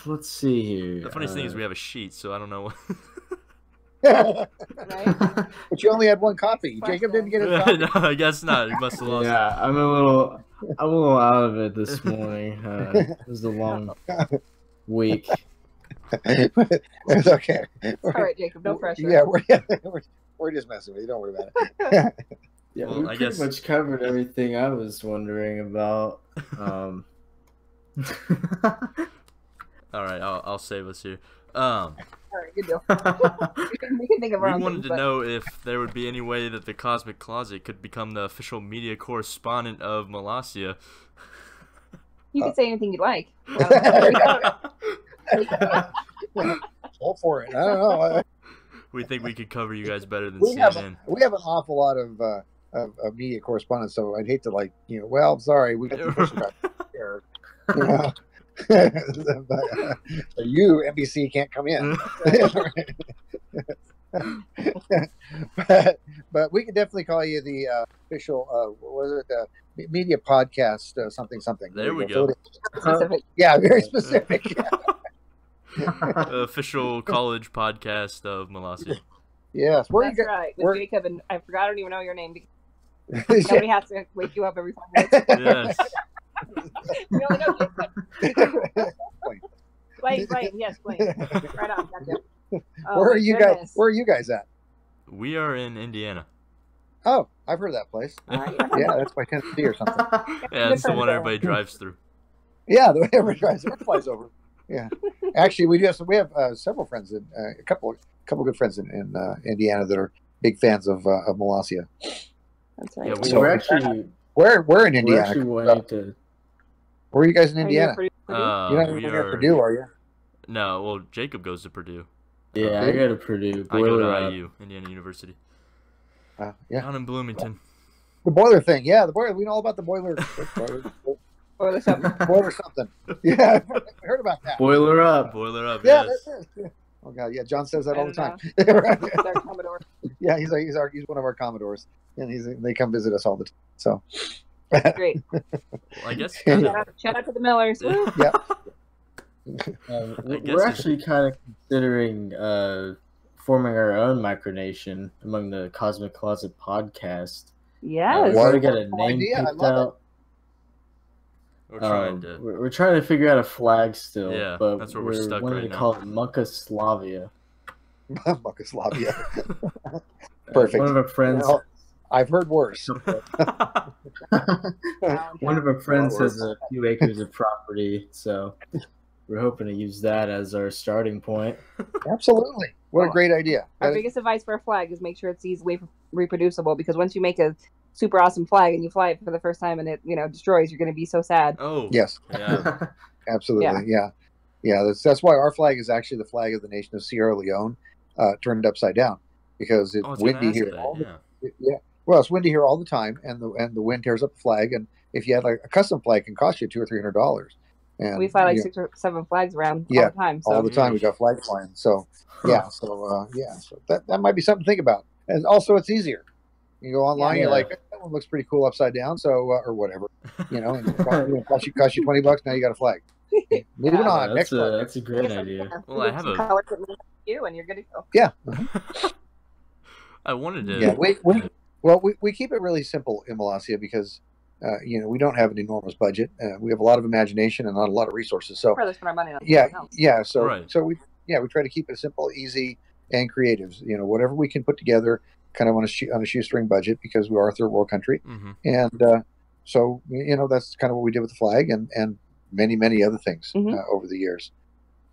let's see here. The funniest thing is we have a sheet, so I don't know. But Right? you only had one copy. Jacob didn't get his copy. No, I guess not. You must have lost. Yeah, I'm a little out of it this morning. It was a long week. It's okay. All right, Jacob. No pressure. Yeah, we're just messing with you. Don't worry about it. Yeah, Well, we I pretty guess- much covered everything I was wondering about. All right, I'll save us here. All right, good deal. We can think of our We own wanted things, to but know if there would be any way that the Cosmic Closet could become the official media correspondent of Molossia. you can say anything you'd like. Go for it. I don't know. We think we could cover you guys better than We have CNN. an awful lot of media correspondence, so I'd hate to well, I'm sorry, we got the push about here. But, you NBC can't come in. but we could definitely call you the official what was it, media podcast something. There we go. Specific. Yeah, very specific. The official college podcast of Molossia. Yes. Where That's you right. where- With Jacob, and I forgot. I don't even know your name because got? nobody has to wake you up every 5 minutes. Yes. We only know Jacob. Blaine. Yes, Blaine. Right on. Gotcha. Oh, Where are my you guys? goodness. Where are you guys at? We are in Indiana. Oh, I've heard of that place. All right, you're Yeah, that's by Tennessee or something. Yeah, that's the one everybody drives through. Yeah, the way everyone drives, everyone flies over. Yeah, actually, we have several friends in a couple good friends in Indiana that are big fans of Molossia. That's right. Yeah, we- So we're actually We're in we're Indiana. actually wanting to. Where are you guys in Are you Indiana? Purdue? You're not We even near are. Purdue, are you? No, well, Jacob goes to Purdue. Yeah, I go to Purdue. I go Boiler to up. IU, Indiana University, Yeah, down in Bloomington. the boiler thing. Yeah, the boiler. We know all about the boiler. Or the something. boiler something. Yeah, I heard about that. Boiler up. Boiler up, Yeah, yes. that's it. Yeah. Oh God, yeah. John says that I all the don't time. It's our Commodore. Yeah, he's one of our Commodores, and they come visit us all the time. So Great. Well, I guess kind of, Shout out to the Millers. Woo. yeah, I guess We're actually kind of considering forming our own micronation among the Cosmic Closet podcast. Yes. We What already a got a wonderful name idea. I picked love it. out. We're trying to. We're trying to figure out a flag still. Yeah, but that's where we're stuck wanting right to now. call it Muckoslavia. Muckoslavia. Perfect. One of our friends. Well, I've heard worse. One of our friends has a few acres of property, so we're hoping to use that as our starting point. Absolutely. What a great idea. Our biggest advice for a flag is make sure it's easily reproducible, because once you make a super awesome flag and you fly it for the first time and it, destroys, you're going to be so sad. Oh, yes. Yeah. Absolutely. Yeah. That's why our flag is actually the flag of the nation of Sierra Leone, turned upside down, because it's windy here. Well, it's windy here all the time, and the wind tears up the flag. And if you had like a custom flag, it can cost you $200 or $300. And we fly like 6 or 7 flags around all the time. So. All the time we got flags flying. So so that might be something to think about. And also, it's easier. You go online, you're like, that one looks pretty cool upside down, so or whatever, and it cost you $20. Now you got a flag. Moving on. Next one. That's a great idea. Well, I have a color you, and you're good to go. Yeah. I wanted to. Yeah. We keep it really simple in Molossia because we don't have an enormous budget. We have a lot of imagination and not a lot of resources. So rather spend our money on So we try to keep it simple, easy, and creative. Whatever we can put together, kind of on a shoestring budget, because we are a third world country, and so that's kind of what we did with the flag and many other things over the years.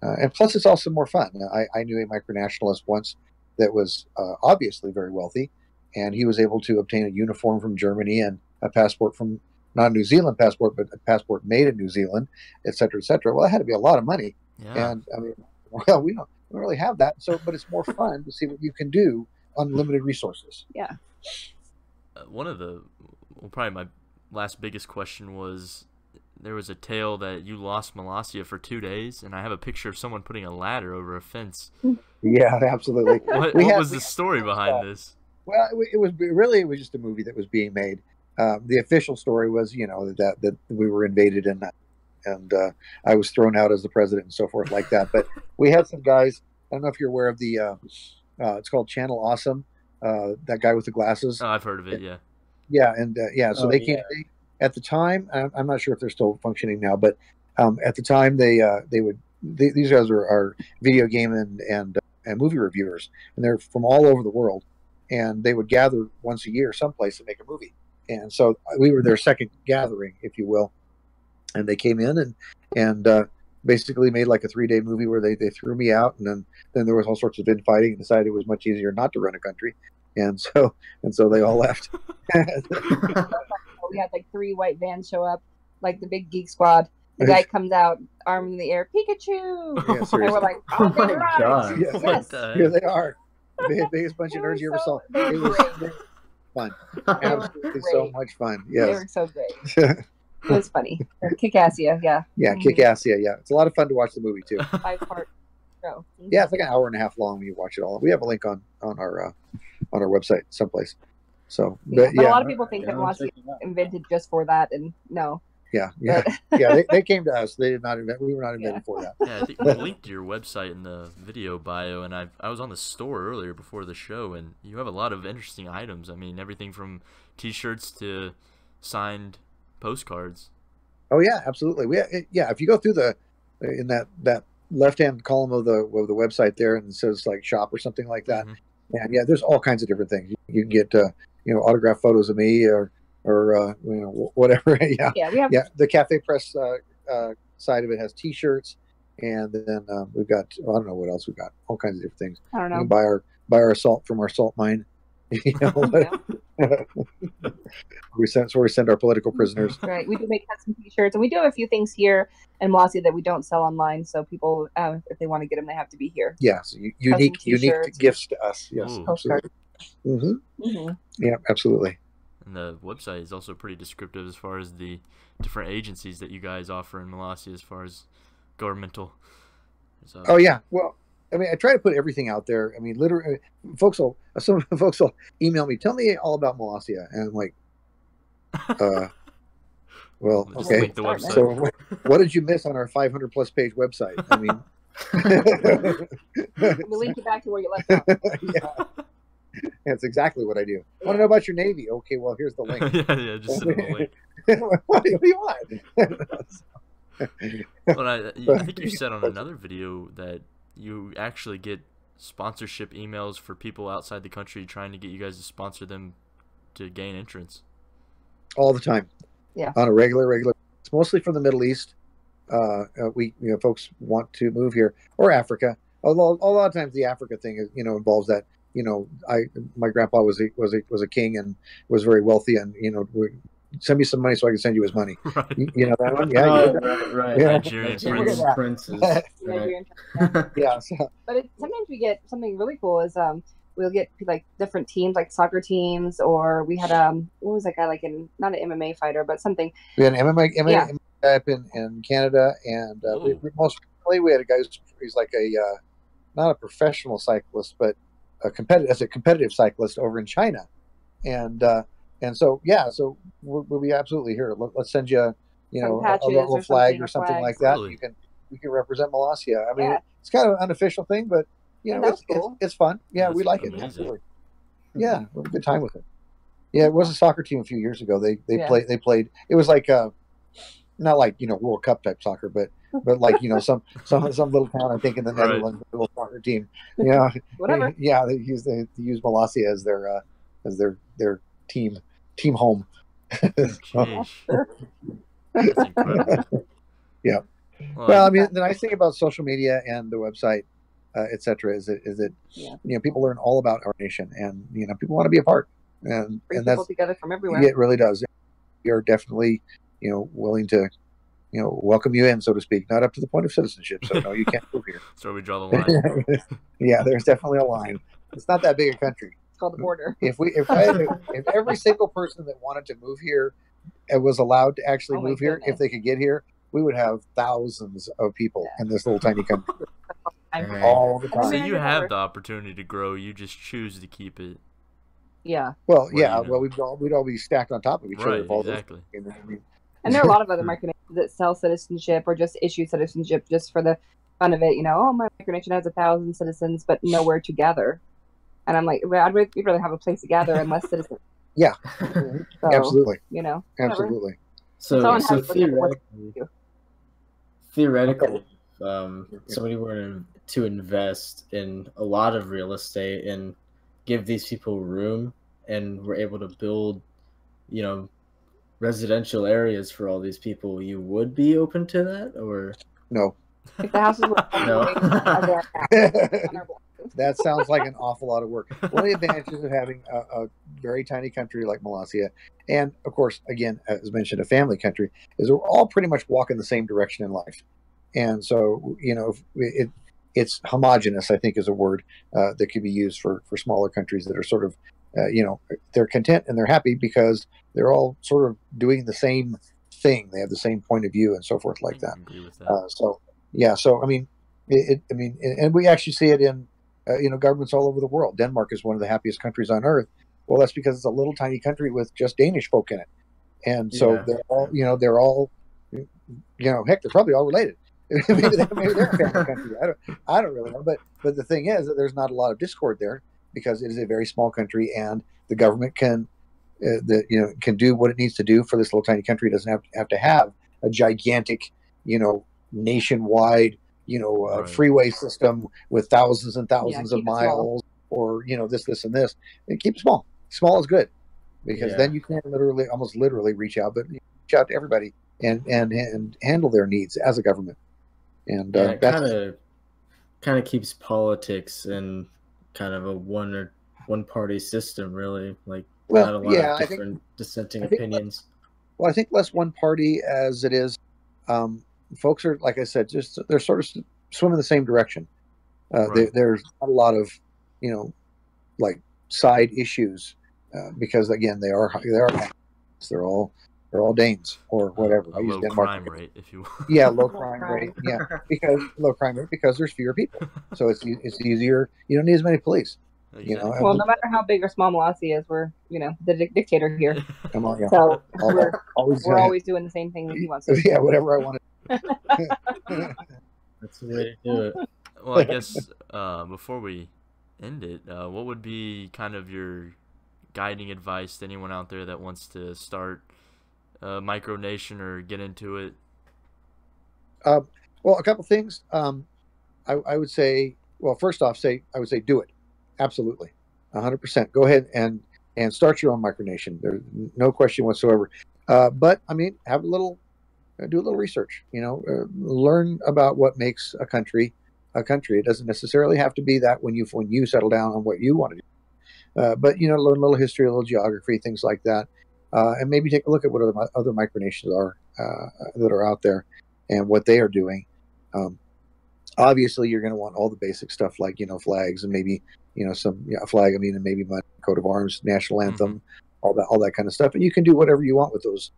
And plus, it's also more fun. I knew a micronationalist once that was obviously very wealthy, and he was able to obtain a uniform from Germany and a passport from, not a New Zealand passport, but a passport made in New Zealand, et cetera, et cetera. Well, that had to be a lot of money. Yeah. And I mean, well, we don't really have that. So, but it's more fun to see what you can do on limited resources. Yeah. Probably my last biggest question was, there was a tale that you lost Molossia for 2 days, and I have a picture of someone putting a ladder over a fence. Yeah, absolutely. What was the story behind this? Well, it was just a movie that was being made. The official story was, that we were invaded and I was thrown out as the president and so forth like that. But we had some guys. I don't know if you're aware of the. It's called Channel Awesome. That guy with the glasses. Oh, I've heard of it. Yeah. Yeah, and so they came. At the time, I'm not sure if they're still functioning now, but at the time these guys are video game and movie reviewers, and they're from all over the world, and they would gather once a year someplace to make a movie. And so we were their second gathering, if you will, and they came in and basically made like a 3-day movie where they threw me out, and then there was all sorts of infighting, and decided it was much easier not to run a country, and so they all left. We had like 3 white vans show up, like the big geek squad. The guy comes out, arm in the air, Pikachu, and we're like, oh my god, yes. Here they are, the biggest bunch of nerds you ever saw. It was fun, absolutely so much fun. Yes, they were so great. It was funny. Kick-Assia, yeah. Yeah, Kick-Assia, yeah. It's a lot of fun to watch the movie too. 5-part show. Yeah, it's like an hour and a half long when you watch it all. We have a link on our website someplace. So, but a lot of people think that Molossia invented just for that, and no. Yeah. They came to us. They did not invent. We were not invented for that. Yeah, I think we linked your website in the video bio, and I was on the store earlier before the show, and you have a lot of interesting items. I mean, everything from T-shirts to signed postcards. Oh yeah, absolutely. If you go through in that left-hand column of the website there, and it says like shop or something like that. And yeah, there's all kinds of different things. You can get autographed photos of me or whatever. Yeah, we have the Cafe Press side of it has T-shirts, and then we've got I don't know what else we've got. All kinds of different things. I don't know. You can buy our salt from our salt mine. We send our political prisoners. Right. We do make custom T-shirts, and we do have a few things here in Molossia that we don't sell online. So people, if they want to get them, they have to be here. Yeah, so unique gifts to us. Yes, absolutely. Yeah, absolutely. And the website is also pretty descriptive as far as the different agencies that you guys offer in Molossia as far as governmental. So. Oh yeah, well, I mean, I try to put everything out there. I mean, literally, some folks will email me, tell me all about Molossia, and I'm like, well, okay. So, what did you miss on our 500+ page website? I mean, we'll link you back to where you left off. That's exactly what I do. Want to know about your Navy? Okay, well, here's the link. Yeah, just send them the link. What do you want? But I think you said on another video that you actually get sponsorship emails for people outside the country trying to get you guys to sponsor them to gain entrance. All the time. Yeah. On a regular. It's mostly from the Middle East. Folks want to move here, or Africa. Although a lot of times the Africa thing is, involves that. My grandpa was a king and was very wealthy, and send me some money so I can send you his money. Right. You know that one? Yeah. Right. Yeah. Nigerian princes. Nigerian, Yeah. So, but sometimes we get something really cool. Is we'll get like different teams, like soccer teams, or we had what was that guy, like not an MMA fighter, but something. we had an MMA guy up in Canada, and most recently we had a guy who's like a not a professional cyclist, but a competitive cyclist over in China, and so we'll be absolutely here. Let's send you a little flag or something like that. Really? You can represent Molossia. I mean, it's kind of an unofficial thing, but it's fun. Yeah, we like it. Absolutely. Yeah, we have a good time with it. Yeah, it was a soccer team a few years ago. They played. It was like not like World Cup type soccer, but like some little town, I think, in the Netherlands, a little soccer team. Yeah, whatever. Yeah, they use Molossia as their team home. That's incredible. Yeah. Well, I mean, the nice thing about social media and the website, etc., is that people learn all about our nation, and people want to be a part, and Bring that's people together from everywhere. Yeah, it really does. We are definitely willing to welcome you in, so to speak. Not up to the point of citizenship, so no, you can't move here. That's where we draw the line. Yeah, there's definitely a line. It's not that big a country. It's called the border. If every single person that wanted to move here was allowed to actually move here, if they could get here, we would have thousands of people in this little tiny country all the time. So you have the opportunity to grow. You just choose to keep it. Yeah. Well, well, we'd all be stacked on top of each other. Exactly. And there are a lot of other micronations that sell citizenship or just issue citizenship just for the fun of it. My micronation has 1,000 citizens, but nowhere to gather. And I'm like, we'd rather have a place to gather and less citizens. Yeah. So, absolutely. Absolutely. So theoretically, somebody were to invest in a lot of real estate and give these people room, and we're able to build, residential areas for all these people, you would be open to that, or no? If the houses were that sounds like an awful lot of work. One of the advantages of having a very tiny country like Molossia, and of course, again, as mentioned, a family country, is we're all pretty much walking the same direction in life. And so, it's homogenous, I think, is a word that could be used for smaller countries that are sort of, they're content and they're happy because they're all sort of doing the same thing. They have the same point of view and so forth like that. I agree with that. So I mean, and we actually see it in, governments all over the world. Denmark is one of the happiest countries on earth. Well, that's because it's a little tiny country with just Danish folk in it. And so they're all, heck, they're probably all related. maybe they're a family country. I don't really know. But the thing is that there's not a lot of discord there because it is a very small country, and the government can do what it needs to do for this little tiny country. It doesn't have to have a gigantic, nationwide, freeway system with thousands and thousands of miles, or this and this. And keep it small. Small is good, because then you can almost literally reach out, but reach out to everybody and handle their needs as a government. And it kind of keeps politics in kind of a one party system, really. Like, not a lot of different dissenting opinions. I think less one party as it is. Folks are, like I said, they're sort of swimming the same direction. There's not a lot of, like side issues, because again, they're all Danes or whatever. A low crime rate, if you will. Yeah, low crime rate. Yeah, because there's fewer people, so it's easier. You don't need as many police. Exactly. Well, no matter how big or small Molossia is, we're the dictator here. Come on, so we're always doing the same thing that he wants to do. Yeah, whatever I want to. That's the way to do it. Well, I guess before we end it, what would be kind of your guiding advice to anyone out there that wants to start Micronation or get into it? Well, a couple things. I would say, well, first off, I would say do it. Absolutely. 100%. Go ahead and start your own micronation. There's no question whatsoever. But I mean, do a little research, learn about what makes a country a country. It doesn't necessarily have to be that when you settle down on what you want to do. But, learn a little history, a little geography, things like that. And maybe take a look at what other micronations are that are out there and what they are doing. Obviously, you're going to want all the basic stuff like, flags and maybe, some flag, and maybe my coat of arms, national anthem, all that kind of stuff. And you can do whatever you want with those,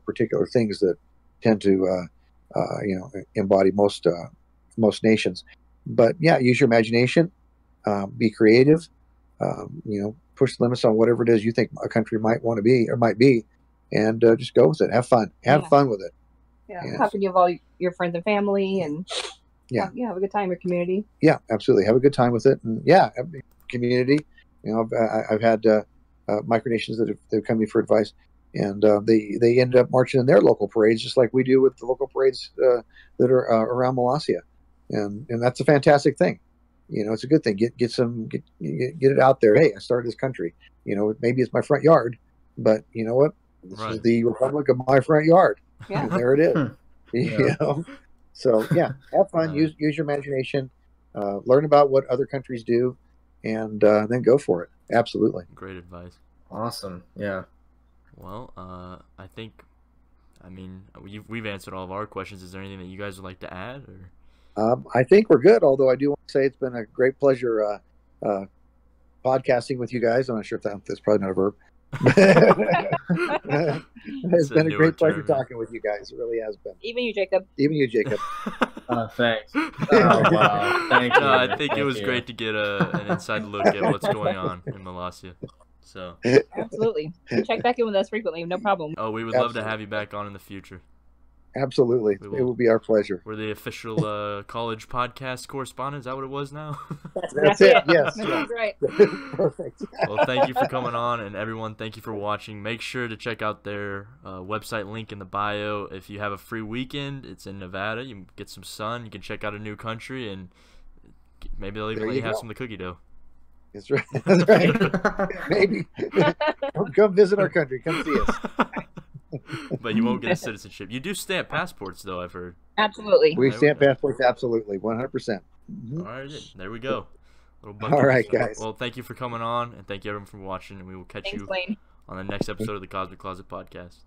particular things that tend to, embody most nations. But yeah, use your imagination, be creative, push the limits on whatever it is you think a country might want to be or might be, and just go with it. Have fun. Have fun with it. Yeah. How can you involve your friends and family and have a good time, your community? Yeah, absolutely. Have a good time with it. And community. I've had micronations that have come to me for advice, and they end up marching in their local parades, just like we do with the local parades that are around Molossia, and that's a fantastic thing. It's a good thing. Get it out there. Hey, I started this country. Maybe it's my front yard, but you know what? This is the republic of my front yard. Yeah, and there it is. So yeah, have fun. Use your imagination. Learn about what other countries do, and then go for it. Absolutely. Great advice. Awesome. Yeah. Well, I think, we've answered all of our questions. Is there anything that you guys would like to add? Or? I think we're good. Although I do want to say it's been a great pleasure podcasting with you guys. I'm not sure if that's probably not a verb. It's been a great pleasure talking with you guys. It really has been. Even you, Jacob. Thanks. Oh, wow. Thank you. I think it was great to get an inside look at what's going on in Molossia. So absolutely, check back in with us frequently. No problem. Oh, we would love to have you back on in the future. Absolutely. It will be our pleasure. We're the official college podcast correspondent. Is that what it was now? That's it. Yes. That's right. Perfect. Well, thank you for coming on, and everyone, thank you for watching. Make sure to check out their website link in the bio. If you have a free weekend, it's in Nevada. You can get some sun. You can check out a new country, and maybe they'll even let you have some of the cookie dough. That's right. That's right. Maybe. Come visit our country. Come see us. But you won't get a citizenship. You do stamp passports, though, I've heard. Absolutely. We stamp passports, absolutely, 100%. All right, there we go. All right, guys. Well, thank you for coming on, and thank you everyone for watching, and we will catch you Lane. on the next episode of the Cosmic Closet Podcast.